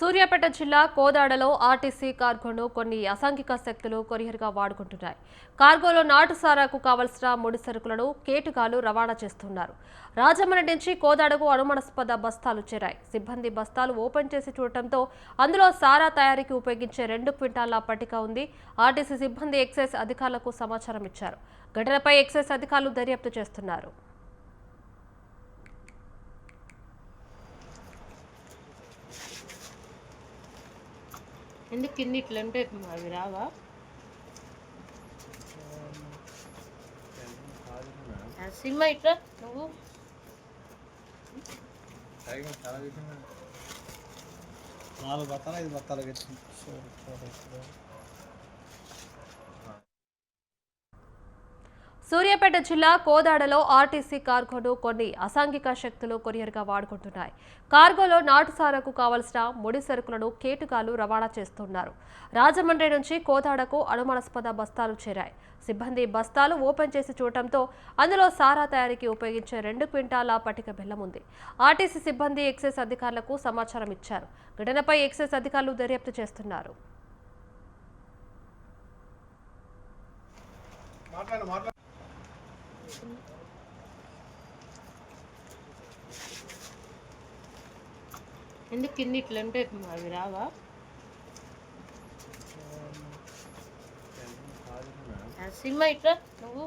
సూర్యాపేట జిల్లా కోదాడలో ఆర్టీసీ కార్గోను కొన్ని అసాంఘిక శక్తులు కొరియర్గా వాడుకుంటున్నాయి. కార్గోలో నాటు సారాకు కావలసిన ముడి సరుకులను కేటుగాలు రవాణా చేస్తున్నారు. రాజమండ్రి నుంచి కోదాడకు అనుమానాస్పద బస్తాలు చేరాయి. సిబ్బంది బస్తాలు ఓపెన్ చేసి చూడటంతో అందులో సారా తయారీకి ఉపయోగించే 2 క్వింటాల పట్టిక ఉంది. ఆర్టీసీ సిబ్బంది ఎక్సైజ్ అధికారులకు సమాచారం ఇచ్చారు. ఘటనపై ఎక్సైజ్ అధికారులు దర్యాప్తు చేస్తున్నారు. ఎందుకు కింద ఇట్లా ఉంటే అవి రావా? సినిమా ఇట్లా నువ్వు 4 బత్తాలు 5 బత్తాలు పెట్టింది. సూర్యాపేట జిల్లా కోదాడలో ఆర్టీసీ కార్గోను కొన్ని అసాంఘిక శక్తులు కొరియర్గా వాడుకుంటున్నాయి. కార్గోలో నాటు సారాకు కావలసిన ముడి సరుకులను కేటుగాలు రవాణా చేస్తున్నారు. రాజమండ్రి నుంచి కోదాడకు అనుమానాస్పద బస్తాలు చేరాయి. సిబ్బంది బస్తాలు ఓపెన్ చేసి చూడటంతో అందులో సారా తయారీకి ఉపయోగించే 2 క్వింటాల పట్టిక బెల్లం ఉంది. ఆర్టీసీ సిబ్బంది ఎక్సైజ్ అధికారులకు సమాచారం ఇచ్చారు. ఘటనపై ఎక్సైజ్ అధికారులు దర్యాప్తు చేస్తున్నారు. ఎందుకు కింద ఇట్లా ఉంటే అవి రావా? సినిమా ఇట్లా నువ్వు